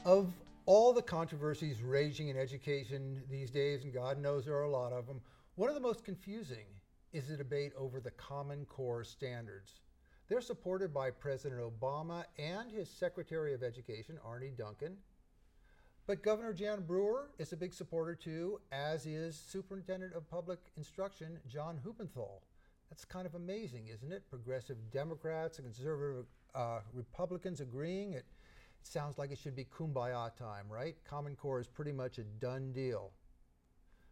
Of all the controversies raging in education these days, and God knows there are a lot of them, one of the most confusing is the debate over the Common Core standards. They're supported by President Obama and his Secretary of Education, Arne Duncan. But Governor Jan Brewer is a big supporter too, as is Superintendent of Public Instruction, John Huppenthal. That's kind of amazing, isn't it? Progressive Democrats and conservative Republicans agreeing. It sounds like it should be kumbaya time, right? Common Core is pretty much a done deal.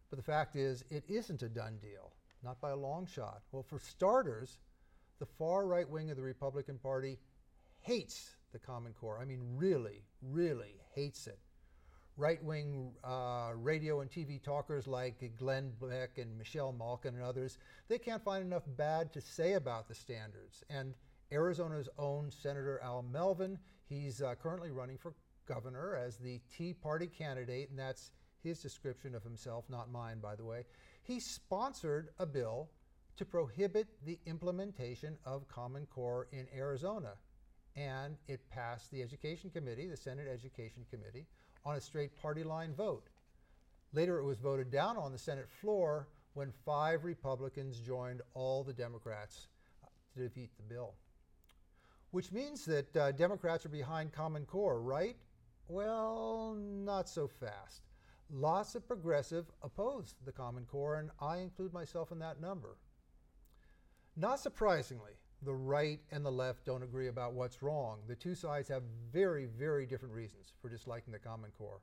But the fact is, it isn't a done deal, not by a long shot. Well, for starters, the far right wing of the Republican Party hates the Common Core. I mean, really, really hates it. Right-wing radio and TV talkers like Glenn Beck and Michelle Malkin and others, they can't find enough bad to say about the standards. And Arizona's own Senator Al Melvin, he's currently running for governor as the Tea Party candidate, and that's his description of himself, not mine, by the way. He sponsored a bill to prohibit the implementation of Common Core in Arizona. And it passed the Education Committee, the Senate Education Committee, on a straight party line vote. Later it was voted down on the Senate floor when 5 Republicans joined all the Democrats to defeat the bill. Which means that Democrats are behind Common Core, right? Well, not so fast. Lots of progressives oppose the Common Core, and I include myself in that number. Not surprisingly, the right and the left don't agree about what's wrong. The two sides have very, very different reasons for disliking the Common Core.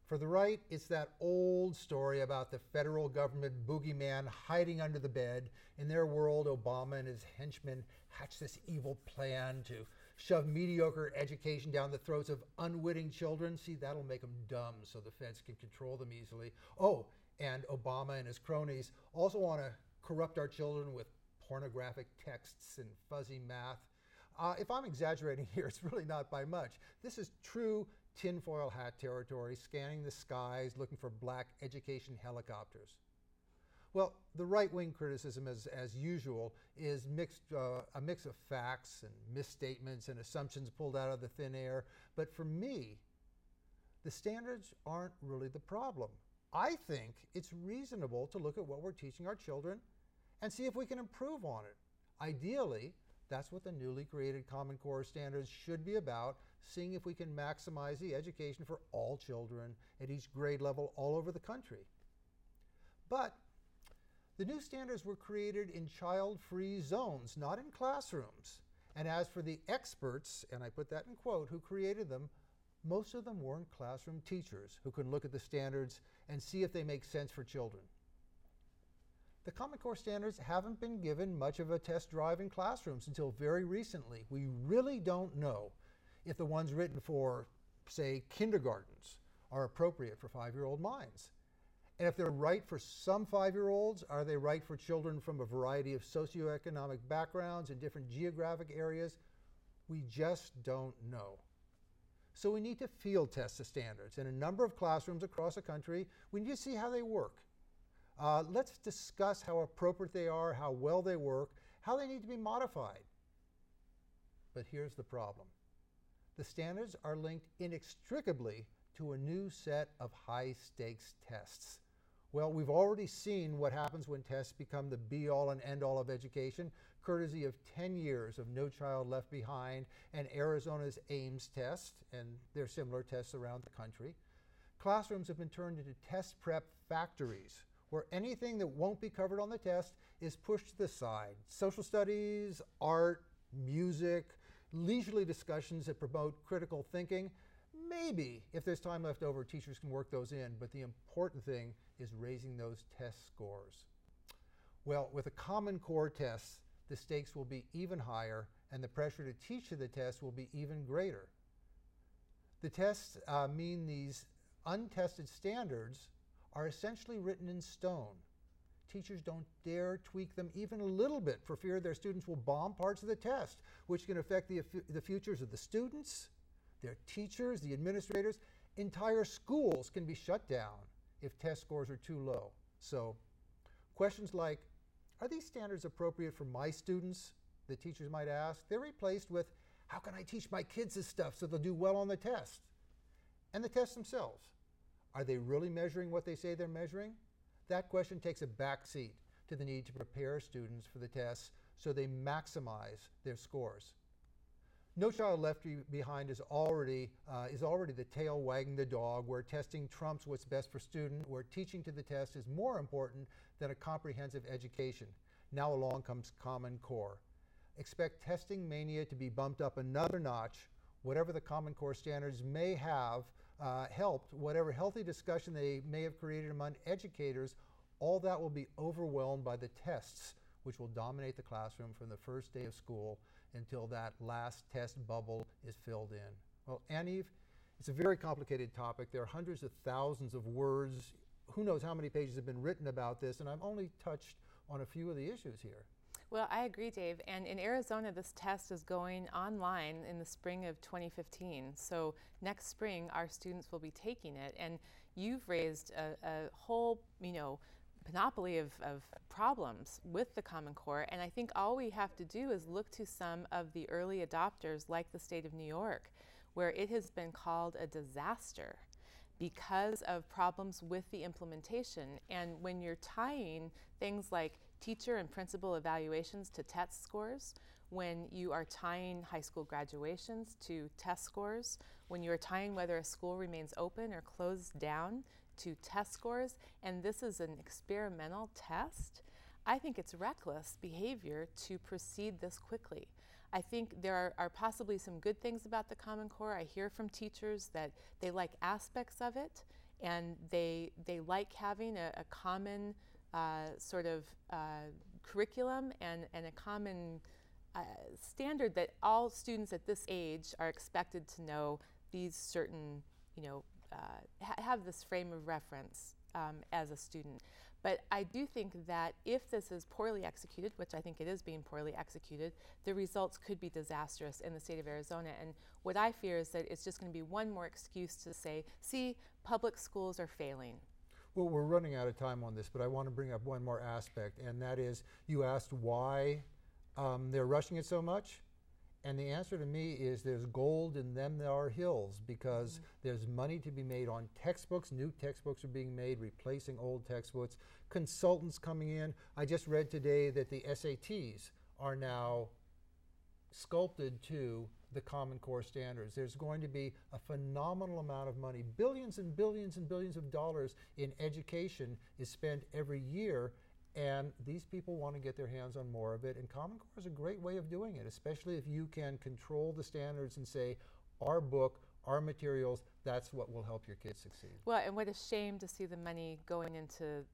For the right, it's that old story about the federal government boogeyman hiding under the bed. In their world, Obama and his henchmen hatched this evil plan to shove mediocre education down the throats of unwitting children. See, that'll make them dumb so the feds can control them easily. Oh, and Obama and his cronies also want to corrupt our children with pornographic texts and fuzzy math. If I'm exaggerating here, it's really not by much. This is true tinfoil hat territory, scanning the skies, looking for black education helicopters. Well, the right-wing criticism, as usual, is a mix of facts and misstatements and assumptions pulled out of the thin air. But for me, the standards aren't really the problem. I think it's reasonable to look at what we're teaching our children and see if we can improve on it. Ideally, that's what the newly created Common Core standards should be about, seeing if we can maximize the education for all children at each grade level all over the country. But the new standards were created in child-free zones, not in classrooms. And as for the experts, and I put that in quote, who created them, most of them weren't classroom teachers who can look at the standards and see if they make sense for children. The Common Core standards haven't been given much of a test drive in classrooms until very recently. We really don't know if the ones written for, say, kindergartens are appropriate for 5-year-old minds. And if they're right for some 5-year-olds, are they right for children from a variety of socioeconomic backgrounds in different geographic areas? We just don't know. So we need to field test the standards in a number of classrooms across the country. We need to see how they work. Let's discuss how appropriate they are, how well they work, how they need to be modified. But here's the problem. The standards are linked inextricably to a new set of high-stakes tests. Well, we've already seen what happens when tests become the be-all and end-all of education, courtesy of 10 years of No Child Left Behind and Arizona's AIMS test, and there are similar tests around the country. Classrooms have been turned into test prep factories, where anything that won't be covered on the test is pushed to the side. Social studies, art, music, leisurely discussions that promote critical thinking. Maybe, if there's time left over, teachers can work those in, but the important thing is raising those test scores. Well, with a Common Core test, the stakes will be even higher and the pressure to teach to the test will be even greater. The tests mean these untested standards are essentially written in stone. Teachers don't dare tweak them even a little bit for fear their students will bomb parts of the test, which can affect the futures of the students, their teachers, the administrators. Entire schools can be shut down if test scores are too low. So questions like, are these standards appropriate for my students? The teachers might ask. They're replaced with, how can I teach my kids this stuff so they'll do well on the test? And the tests themselves. Are they really measuring what they say they're measuring? That question takes a back seat to the need to prepare students for the tests so they maximize their scores. No Child Left Behind is already the tail wagging the dog, where testing trumps what's best for student, where teaching to the test is more important than a comprehensive education. Now along comes Common Core. Expect testing mania to be bumped up another notch. Whatever the Common Core standards may have helped, whatever healthy discussion they may have created among educators, all that will be overwhelmed by the tests, which will dominate the classroom from the first day of school until that last test bubble is filled in. Well, Anne-Eve, it's a very complicated topic. There are hundreds of thousands of words. Who knows how many pages have been written about this, and I've only touched on a few of the issues here. Well, I agree, Dave. And in Arizona, this test is going online in the spring of 2015. So next spring, our students will be taking it. And you've raised a whole, panoply of problems with the Common Core. And I think all we have to do is look to some of the early adopters, like the state of New York, where it has been called a disaster because of problems with the implementation. And when you're tying things like teacher and principal evaluations to test scores, when you are tying high school graduations to test scores, when you are tying whether a school remains open or closed down to test scores, and this is an experimental test, I think it's reckless behavior to proceed this quickly. I think there are possibly some good things about the Common Core. I hear from teachers that they like aspects of it, and they like having a common curriculum and a common standard that all students at this age are expected to know these certain, have this frame of reference as a student. But I do think that if this is poorly executed, which I think it is being poorly executed, the results could be disastrous in the state of Arizona. And what I fear is that it's just going to be one more excuse to say, see, public schools are failing. Well, we're running out of time on this, but I want to bring up one more aspect, and that is, you asked why they're rushing it so much. And the answer to me is there's gold in them there are hills, because there's money to be made on textbooks. New textbooks are being made, replacing old textbooks. Consultants coming in. I just read today that the SATs are now sculpted to the Common Core standards. There's going to be a phenomenal amount of money. Billions and billions and billions of dollars in education is spent every year. And these people want to get their hands on more of it, and Common Core is a great way of doing it, especially if you can control the standards and say, our book, our materials, that's what will help your kids succeed. Well, and what a shame to see the money going into,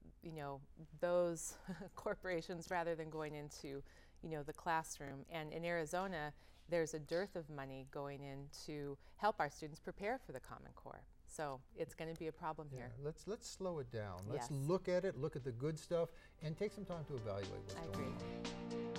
those corporations rather than going into, the classroom. And in Arizona, there's a dearth of money going in to help our students prepare for the Common Core. So it's going to be a problem here. Let's slow it down. Let's Yes. look at it, look at the good stuff, and take some time to evaluate what's going on. I agree.